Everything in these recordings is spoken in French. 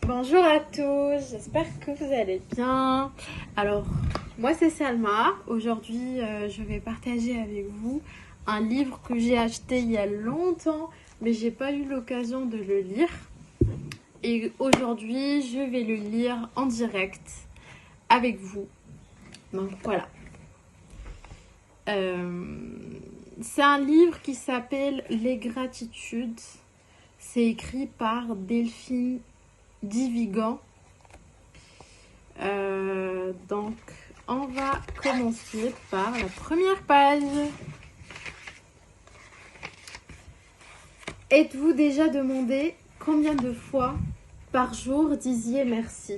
Bonjour à tous, j'espère que vous allez bien. Alors, moi c'est Salma. Aujourd'hui, je vais partager avec vous un livre que j'ai acheté il y a longtemps, mais j'ai pas eu l'occasion de le lire. Et aujourd'hui, je vais le lire en direct avec vous. Donc voilà. C'est un livre qui s'appelle Les Gratitudes. C'est écrit par Delphine Divigan. Donc, on va commencer par la première page. Êtes-vous déjà demandé combien de fois par jour disiez merci?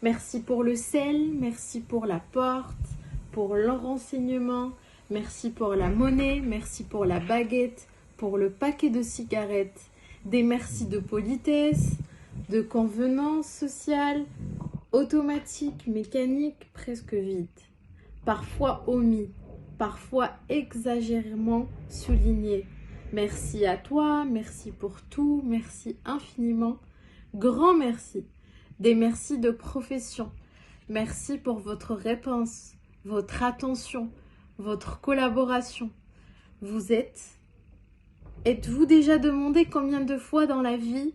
Merci pour le sel, merci pour la porte, pour le renseignement, merci pour la monnaie, merci pour la baguette, pour le paquet de cigarettes, des merci de politesse, de convenance sociale, automatique, mécanique, presque vide, parfois omis, parfois exagérément souligné. Merci à toi, merci pour tout, merci infiniment, grand merci. Des merci de profession. Merci pour votre réponse, votre attention, votre collaboration. Êtes-vous déjà demandé combien de fois dans la vie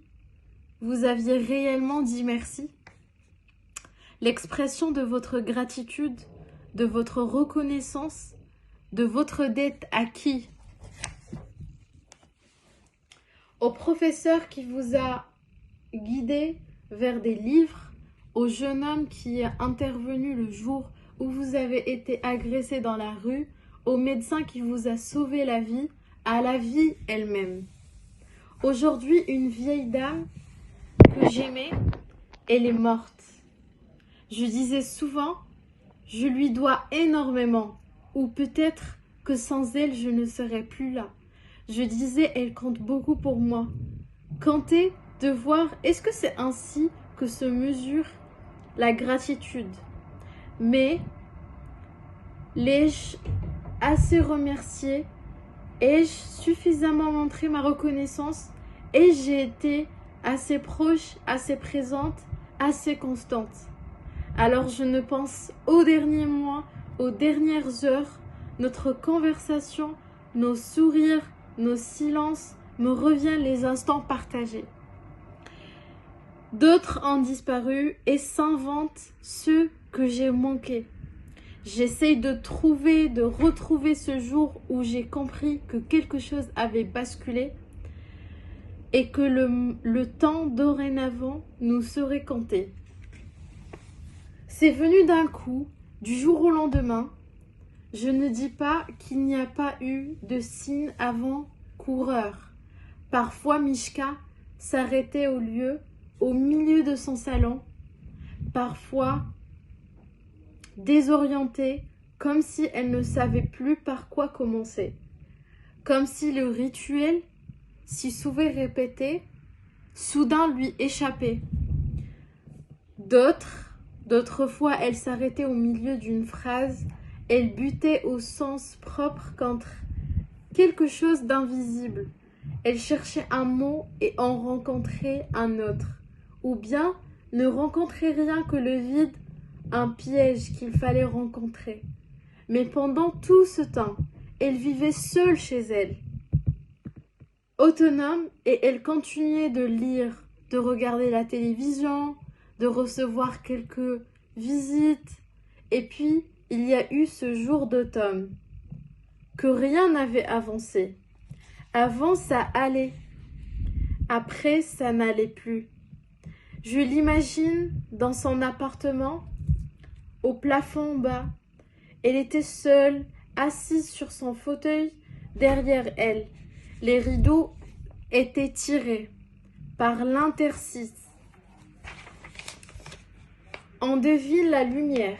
vous aviez réellement dit merci? L'expression de votre gratitude, de votre reconnaissance, de votre dette à qui? Au professeur qui vous a guidé vers des livres, au jeune homme qui est intervenu le jour où vous avez été agressé dans la rue, au médecin qui vous a sauvé la vie, à la vie elle-même. Aujourd'hui, une vieille dame que j'aimais, elle est morte. Je disais souvent, je lui dois énormément, ou peut-être que sans elle, je ne serais plus là. Je disais, elle compte beaucoup pour moi. Compter, devoir, est-ce que c'est ainsi que se mesure la gratitude? Mais l'ai-je assez remercié? Ai-je suffisamment montré ma reconnaissance? Ai-je été assez proche, assez présente, assez constante? Alors je ne pense aux derniers mois, aux dernières heures, notre conversation, nos sourires, nos silences, me reviennent les instants partagés. D'autres ont disparu et s'inventent ceux que j'ai manqués. J'essaye de retrouver ce jour où j'ai compris que quelque chose avait basculé et que le temps dorénavant nous serait compté. C'est venu d'un coup, du jour au lendemain. Je ne dis pas qu'il n'y a pas eu de signe avant-coureur. Parfois, Mishka s'arrêtait au milieu de son salon. Parfois, désorientée, comme si elle ne savait plus par quoi commencer. Comme si le rituel, si souvent répété, soudain lui échappait. D'autres fois, elle s'arrêtait au milieu d'une phrase, elle butait au sens propre contre quelque chose d'invisible. Elle cherchait un mot et en rencontrait un autre, ou bien ne rencontrait rien que le vide, un piège qu'il fallait rencontrer. Mais pendant tout ce temps, elle vivait seule chez elle, autonome, et elle continuait de lire, de regarder la télévision, de recevoir quelques visites. Et puis, il y a eu ce jour d'automne, que rien n'avait avancé. Avant, ça allait. Après, ça n'allait plus. Je l'imagine dans son appartement, au plafond bas. Elle était seule, assise sur son fauteuil, derrière elle. Les rideaux étaient tirés par l'interstice. On devine la lumière,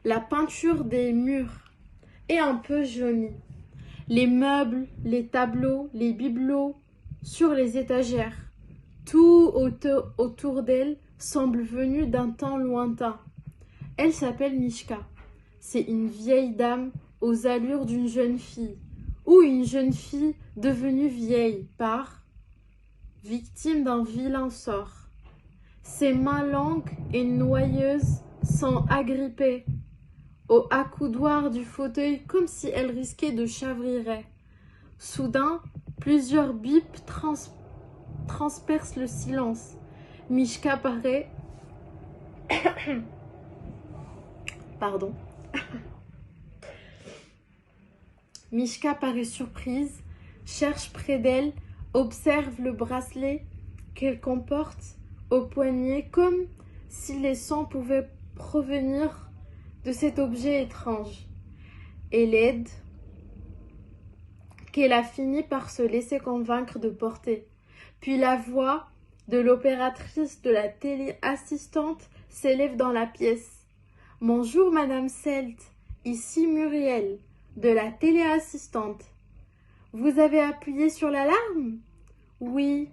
la peinture des murs est un peu jaunie. Les meubles, les tableaux, les bibelots sur les étagères. Tout autour d'elle semble venu d'un temps lointain. Elle s'appelle Mishka. C'est une vieille dame aux allures d'une jeune fille, ou une jeune fille devenue vieille victime d'un vilain sort. Ses mains longues et noyeuses sont agrippées au accoudoir du fauteuil comme si elle risquait de chavrirer. Soudain, plusieurs bips transpercent le silence. Mishka paraît... Pardon. Mishka paraît surprise, cherche près d'elle, observe le bracelet qu'elle comporte au poignet comme si les sons pouvaient provenir de cet objet étrange. Et l'aide qu'elle a fini par se laisser convaincre de porter. Puis la voix de l'opératrice de la télé-assistante s'élève dans la pièce. « Bonjour, Madame Selt, ici Muriel, de la télé-assistante. Vous avez appuyé sur l'alarme ? Oui.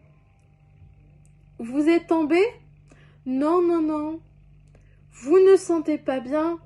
Vous êtes tombée ? Non, non, non. Vous ne sentez pas bien ?